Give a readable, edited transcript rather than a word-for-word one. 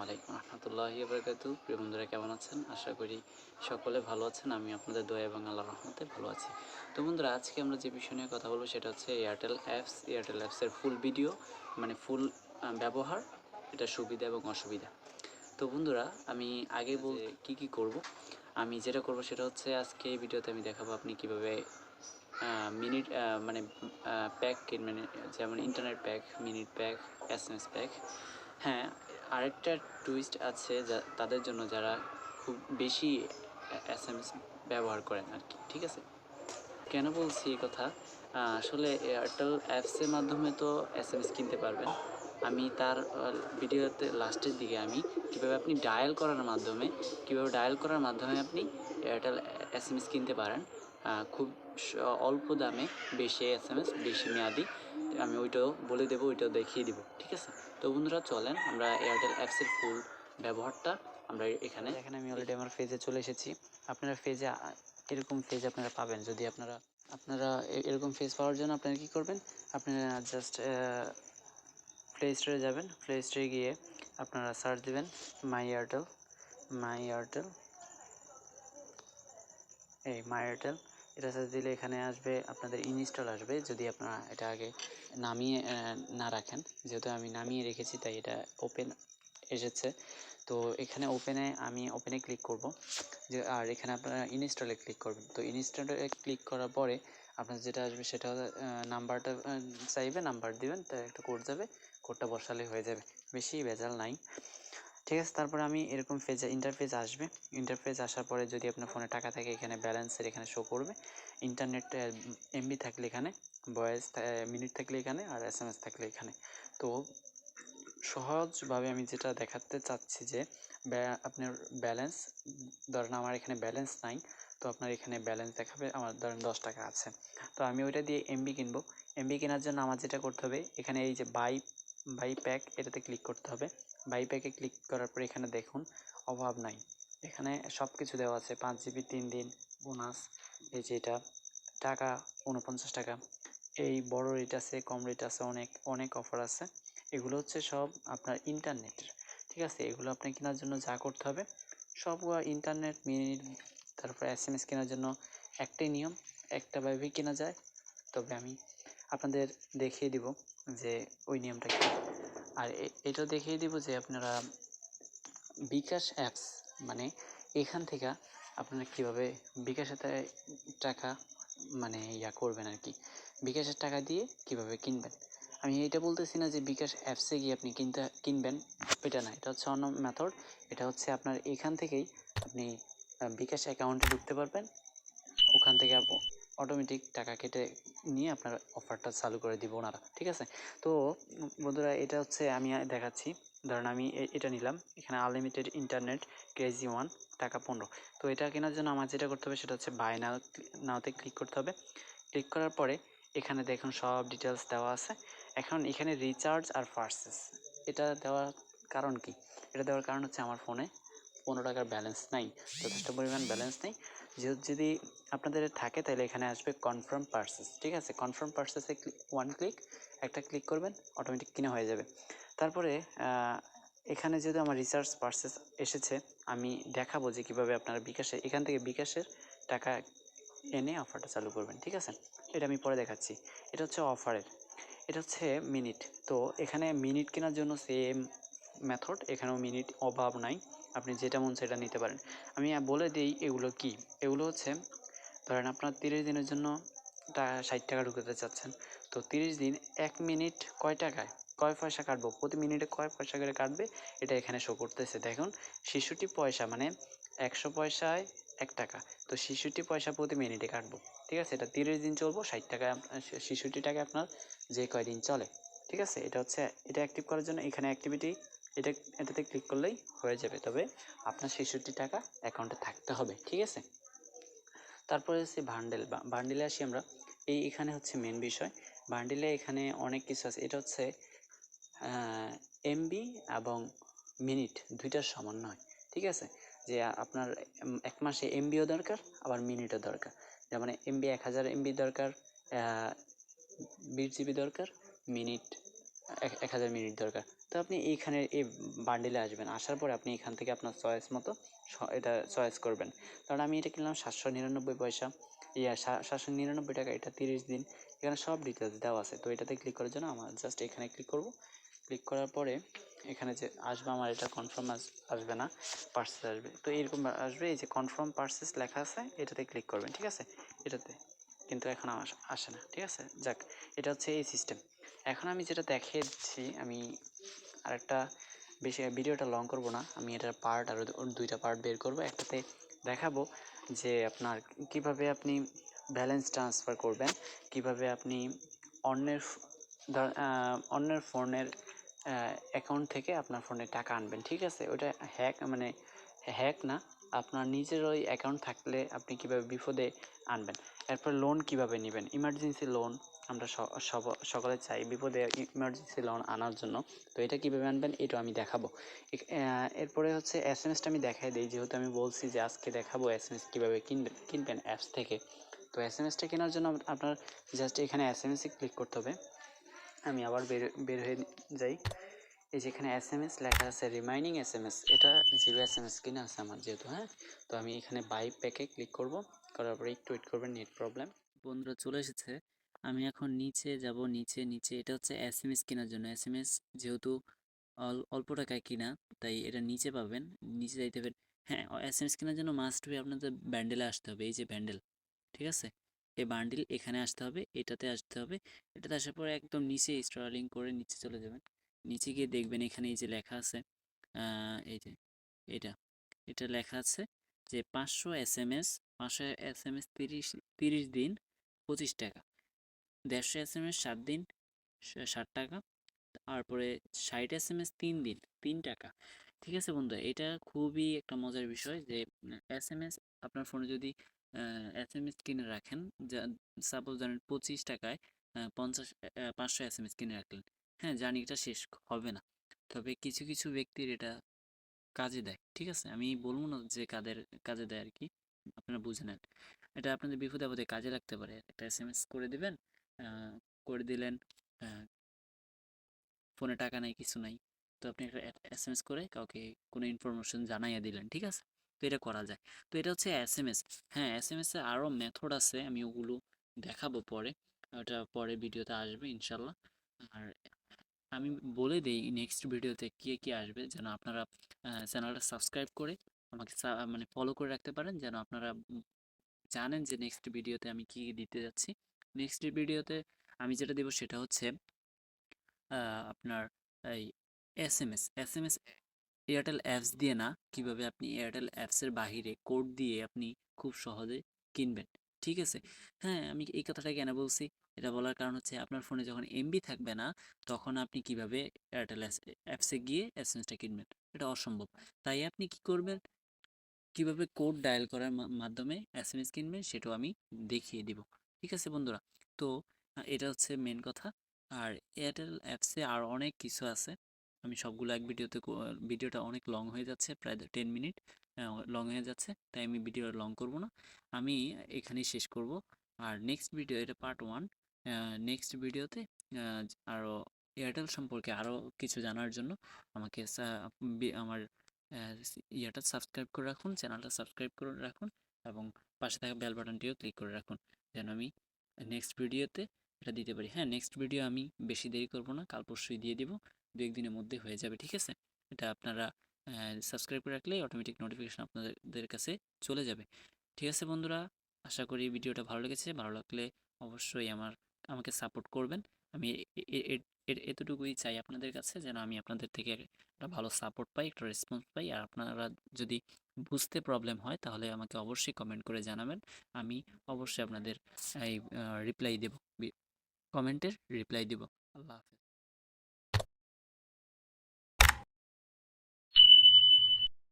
আলাইকুম রহমতুল্লাহি ওয়া বারাকাতুহু। প্রিয় বন্ধুরা কেমন আছেন? আশা করি সকলে ভালো আছেন। আমি আপনাদের দোয়া এবং আল্লাহর রহমতে ভালো আছি। তো বন্ধুরা, আজকে আমরা যে বিষয় নিয়ে কথা বলবো সেটা হচ্ছে এয়ারটেল অ্যাপসের ফুল ভিডিও, মানে ফুল ব্যবহার, এটা সুবিধা এবং অসুবিধা। তো বন্ধুরা, আমি আগে কি করব, আমি যেটা করব সেটা হচ্ছে আজকে এই ভিডিওতে আমি দেখাবো আপনি কীভাবে মিনিট মানে প্যাক কিনবেন, যেমন internet pack, minute pack, SMS pack. হ্যাঁ, আরেকটা টুইস্ট আছে তাদের জন্য যারা খুব বেশি SMS ব্যবহার করেন আর কি, ঠিক আছে? কেন বলছি এই কথা? আসলে এয়ারটেল অ্যাপসের মাধ্যমে তো SMS কিনতে পারবেন। আমি তার ভিডিওতে লাস্টের দিকে আমি কীভাবে আপনি ডায়াল করার মাধ্যমে আপনি এয়ারটেল SMS কিনতে পারেন খুব অল্প দামে, বেশি SMS, বেশি মেয়াদি, আমি ওইটাও বলে দেবো, ওইটাও দেখিয়ে দিব, ঠিক আছে? তো বন্ধুরা, চলেন আমরা এয়ারটেল অ্যাপসের ফুল ব্যবহারটা আমরা এখানে আমি অলরেডি আমার ফেজে চলে এসেছি। আপনারা ফেজে এরকম ফেজ আপনারা পাবেন। যদি আপনারা এরকম ফেজ পাওয়ার জন্য আপনারা কী করবেন, আপনারা জাস্ট প্লে স্টোরে যাবেন। প্লে স্টোরে গিয়ে আপনারা সার্চ দেবেন মাই এয়ারটেল, এটা সার্চ দিলে এখানে আসবে, আপনাদের ইনস্টল আসবে। যদি আপনারা এটা আগে নামিয়ে না রাখেন, যেহেতু আমি নামিয়ে রেখেছি তাই এটা ওপেন এসেছে। তো এখানে আমি ওপেনে ক্লিক করব, আর এখানে আপনারা ইনস্টলে ক্লিক করবেন। তো ইনস্টলে ক্লিক করার পরে আপনার যেটা আসবে সেটা নাম্বারটা চাইবে, নাম্বার দিবেন, তাই একটা কোড যাবে, কোডটা বসালে হয়ে যাবে, বেশি ভেজাল নাই, ঠিক আছে? তারপরে আমি এরকম ইন্টারফেস আসবে। ইন্টারফেস আসার পরে যদি আপনার ফোনে টাকা থাকে এখানে ব্যালেন্সের এখানে শো করবে, ইন্টারনেট MB থাকলে এখানে, ভয়েস মিনিট থাকলে এখানে, আর SMS থাকলে এখানে। তো সহজভাবে আমি যেটা দেখাতে চাচ্ছি যে আপনার ব্যালেন্স, ধরেন আমার এখানে ব্যালেন্স নাই, তো আপনার এখানে ব্যালেন্স দেখাবে, আমার ধরেন 10 টাকা আছে, তো আমি ওইটা দিয়ে MB কিনবো। MB কেনার জন্য আমার যেটা করতে হবে, এখানে এই যে বাই প্যাক, এটাতে ক্লিক করতে হবে। বাই প্যাকে ক্লিক করার পর এখানে দেখুন অভাব নাই, এখানে সব কিছু দেওয়া আছে। 5 GB 3 দিন বোনাস, এই যে এটা টাকা 49 টাকা, এই বড় রেট আছে, কম রেট আছে, অনেক অফার আছে। এগুলো হচ্ছে সব আপনার ইন্টারনেটের, ঠিক আছে? এগুলো আপনি কেনার জন্য যা করতে হবে, সব ইন্টারনেট, মিনিট, তারপর SMS কেনার জন্য একটাই নিয়ম, একটাভাবে কেনা যায়। তবে আমি আপনাদের দেখিয়ে দিব যে ওই নিয়মটা কী, আর এটাও দেখিয়ে দিব যে আপনারা বিকাশ অ্যাপস, মানে এখান থেকে আপনারা কীভাবে বিকাশের টাকা মানে করবেন আর কি, বিকাশের টাকা দিয়ে কিভাবে কিনবেন। আমি এটা বলতেছি না যে বিকাশ অ্যাপসে গিয়ে আপনি কিনবেন, এটা না, এটা হচ্ছে অন্য মেথড। এটা হচ্ছে আপনার এখান থেকেই আপনি বিকাশ অ্যাকাউন্টে ঢুকতে পারবেন, ওখান থেকে অটোমেটিক টাকা কেটে নিয়ে আপনার অফারটা চালু করে দিব ওনারা, ঠিক আছে? তো বন্ধুরা, এটা হচ্ছে আমি দেখাচ্ছি। ধরেন আমি এটা নিলাম, এখানে আনলিমিটেড ইন্টারনেট ক্রেজি 1 টাকা 15। তো এটা কেনার জন্য আমার যেটা করতে হবে সেটা হচ্ছে বাই নাওতে ক্লিক করতে হবে। ক্লিক করার পরে এখানে দেখুন সব ডিটেলস দেওয়া আছে। এখন এখানে রিচার্জ আর পারচেস, এটা দেওয়ার কারণ কি? এটা দেওয়ার কারণ হচ্ছে আমার ফোনে 15 টাকার ব্যালেন্স নাই, যথেষ্ট পরিমাণ ব্যালেন্স নেই। যদি আপনাদের থাকে তাহলে এখানে আসবে কনফার্ম পারচেস, ঠিক আছে? কনফার্ম পারচেসে একটা ক্লিক করবেন, অটোমেটিক কিনা হয়ে যাবে। তারপরে এখানে যদি আমার রিচার্জ পারচেস এসেছে, আমি দেখাবো যে কীভাবে আপনারা এখান থেকে বিকাশের টাকা এনে অফারটা চালু করবেন, ঠিক আছে? এটা আমি পরে দেখাচ্ছি। এটা হচ্ছে অফারের, এটা হচ্ছে মিনিট। তো এখানে মিনিট কেনার জন্য সেম মেথড, এখানেও মিনিট অভাব নাই, আপনি যেটা মন সেটা নিতে পারেন। আমি বলে দিই এগুলো কি। এগুলো হচ্ছে, ধরেন আপনার 30 দিনের জন্য 60 টাকা ঢুকাতে চাচ্ছেন, তো 30 দিন 1 মিনিট কয় পয়সা কাটবো, প্রতি মিনিটে কয় পয়সা করে কাটবে, এটা এখানে শো করতেছে। দেখুন 66 পয়সা, মানে 100 পয়সায় 1 টাকা, তো 66 পয়সা প্রতি মিনিটে কাটবো, ঠিক আছে? এটা 30 দিন চলবো, 60 টাকা, 66 টাকা আপনার যে কয়দিন চলে, ঠিক আছে? এটা অ্যাক্টিভ করার জন্য এখানে এটাতে ক্লিক করলেই হয়ে যাবে, তবে আপনার 66 টাকা অ্যাকাউন্টে থাকতে হবে, ঠিক আছে? তারপরে হচ্ছে বান্ডেলে আসি আমরা। এখানে হচ্ছে মেন বিষয়, বান্ডেলে এখানে অনেক কিছু আছে। এটা হচ্ছে MB এবং মিনিট দুইটার সমন্বয়, ঠিক আছে? যে আপনার এক মাসে MBও দরকার, আবার মিনিটও দরকার। যেমন MB 1000 MB দরকার, 20 GB দরকার, মিনিট 1000 মিনিট দরকার, তো আপনি এইখানে এই বান্ডিলে আসবেন, আসার পরে আপনি এখান থেকে আপনার চয়েস মতো এটা চয়েস করবেন। কারণ আমি এটা কিনলাম 799 পয়সা, 799 টাকা, এটা 30 দিন। এখানে সব ডিটেলস দেওয়া আছে। তো এটাতে ক্লিক করার জন্য আমার জাস্ট এখানে ক্লিক করব। ক্লিক করার পরে এখানে যে আসবে, আমার এটা কনফার্ম আসবে না, পার্সেস আসবে। তো এরকম আসবে, এই যে কনফার্ম পার্সেস লেখা আছে, এটাতে ক্লিক করবেন, ঠিক আছে। এটাতে কিন্তু এখন আসে না, ঠিক আছে। যাক, এটা হচ্ছে এই সিস্টেম। এখন আমি যেটা দেখিয়েছি, আমি আরেকটা, বেশি ভিডিওটা লং করব না, আমি এটার পার্ট আরও দুইটা পার্ট বের করব। একটাতে দেখাবো যে আপনার কিভাবে আপনি ব্যালেন্স ট্রান্সফার করবেন, কিভাবে আপনি অন্যের অন্যের ফোনের অ্যাকাউন্ট থেকে আপনার ফোনে টাকা আনবেন, ঠিক আছে। ওটা মানে হ্যাক না, আপনার নিজের ওই অ্যাকাউন্ট থাকলে আপনি কিভাবে বিপদে আনবেন। এরপর লোন কিভাবে নেবেন, ইমার্জেন্সি লোন আমরা সকলে চাই বিপদে ইমার্জেন্সি লোন আনার জন্য। তো এটা কীভাবে আনবেন এটাও আমি দেখাবো। এরপরে হচ্ছে এসএমএসটা আমি দেখাই দিই, যেহেতু আমি বলছি যে আজকে দেখাবো এসএমএস কীভাবে কিনবেন অ্যাপস থেকে। তো এসএমএসটা কেনার জন্য আপনার জাস্ট এখানে এসএমএসে ক্লিক করতে হবে। আমি আবার বের হয়ে যাই। এই যেখানে এসএমএস লেখা আছে, রিমাইনিং এসএমএস, এটা 0 এসএমএস কিনা আছে আমার যেহেতু, হ্যাঁ। তো আমি এখানে বাই প্যাকে ক্লিক করব, করার পরে একটু ওয়েট করবেন, নেট প্রবলেম। বন্ধুরা চলে এসেছে, আমি এখন নিচে যাব, নিচে এটা হচ্ছে এসএমএস কেনার জন্য। এসএমএস যেহেতু অল্প টাকায় কিনা, তাই এটা নিচে পাবেন, নিচে যাইতে হবে। হ্যাঁ, এসএমএস কেনার জন্য মাস্ট বি আপনাদের ব্যান্ডেলে আসতে হবে, এই যে ব্যান্ডেল, ঠিক আছে। এই বান্ডিল এখানে আসতে হবে, এটাতে আসতে হবে। এটাতে আসার পরে একদম নিচে স্ক্রলিং করে নিচে চলে যাবেন। নিচে গিয়ে দেখবেন এখানে এই যে লেখা আছে, এই যে এটা এটা লেখা আছে যে 500 এসএমএস, 500 এসএমএস 30 দিন 25 টাকা, 150 এসএমএস 7 দিন 60 টাকা, তারপরে 60 এসএমএস 3 দিন 3 টাকা। ঠিক আছে বন্ধু, এটা খুবই একটা মজার বিষয় যে এসএমএস আপনার ফোনে যদি এসএমএস কিনে রাখেন, সাপোজ ধরেন 25 টাকায় 500 এসএমএস কিনে রাখলেন, হ্যাঁ জানি এটা শেষ হবে না, তবে কিছু কিছু ব্যক্তির এটা কাজে দেয়, ঠিক আছে। আমি বলবো না যে কাদের কাজে দেয় আর কি, আপনারা বুঝে নেন। এটা আপনাদের বিপদে আপদে কাজে লাগতে পারে। একটা এসএমএস করে দিবেন, করে দিলেন, ফোনে টাকা নাই, কিছু নাই, তো আপনি একটা এসএমএস করে কাউকে কোনো ইনফরমেশন জানাইয়া দিলেন, ঠিক আছে। তো এটা করা যায়। তো এটা হচ্ছে এসএমএস। হ্যাঁ, এসএমএস এর আরও মেথড আছে, আমি ওগুলো দেখাবো পরে, ওটা পরে ভিডিওতে আসবে ইনশাল্লাহ। আর আমি বলে দিই নেক্সট ভিডিওতে কি আসবে, যেন আপনারা চ্যানেলটা সাবস্ক্রাইব করে আমাকে মানে ফলো করে রাখতে পারেন, যেন আপনারা জানেন যে নেক্সট ভিডিওতে আমি কি দিতে যাচ্ছি। নেক্সট ভিডিওতে আমি যেটা দেবো সেটা হচ্ছে আপনার এই এসএমএস এয়ারটেল অ্যাপস দিয়ে না, কিভাবে আপনি এয়ারটেল অ্যাপসের বাহিরে কোড দিয়ে আপনি খুব সহজে কিনবেন, ঠিক আছে। হ্যাঁ, আমি এই কথাটা কেন বলছি, এটা বলার কারণ হচ্ছে আপনার ফোনে যখন এমবি থাকবে না, তখন আপনি কিভাবে এয়ারটেল অ্যাপসে গিয়ে এসএমএসটা কিনবেন, এটা অসম্ভব। তাই আপনি কি করবেন, কিভাবে কোড ডায়াল করার মাধ্যমে এসএমএস কিনবেন সেটাও আমি দেখিয়ে দিব, ঠিক আছে বন্ধুরা। তো এটা হচ্ছে মেন কথা। আর এয়ারটেল অ্যাপসে আর অনেক কিছু আছে, আমি সবগুলো এক ভিডিওতে, ভিডিওটা অনেক লং হয়ে যাচ্ছে, প্রায় 10 মিনিট লং হয়ে যাচ্ছে, তাই আমি ভিডিও লং করব না, আমি এখানেই শেষ করব। আর নেক্সট ভিডিও, এটা পার্ট 1, নেক্সট ভিডিওতে আরও এয়ারটেল সম্পর্কে আরও কিছু জানার জন্য আমাকে আমার ইয়েটা সাবস্ক্রাইব করে রাখুন, চ্যানেলটা সাবস্ক্রাইব করে রাখুন, এবং পাশে থাকা বেল বাটনটিও ক্লিক করে রাখুন, যেন আমি নেক্সট ভিডিওতে এটা দিতে পারি। হ্যাঁ, নেক্সট ভিডিও আমি বেশি দেরি করব না, কাল পরশুই দিয়ে দিব, 2-1 দিনের মধ্যে হয়ে যাবে, ঠিক আছে। এটা আপনারা সাবস্ক্রাইব করে রাখলে অটোমেটিক নোটিফিকেশন আপনাদের কাছে চলে যাবে, ঠিক আছে বন্ধুরা। আশা করি ভিডিওটা ভালো লেগেছে, ভালো লাগলে অবশ্যই আমাকে সাপোর্ট করবেন। আমি এতটুকুই চাই আপনাদের কাছে, যেন আমি আপনাদের থেকে একটা ভালো সাপোর্ট পাই, একটা রেসপন্স পাই। আর আপনারা যদি বুঝতে প্রবলেম হয় তাহলে আমাকে অবশ্যই কমেন্ট করে জানাবেন, আমি অবশ্যই আপনাদের এই রিপ্লাই দেব, কমেন্টের রিপ্লাই দেব। আল্লাহ হাফেজ।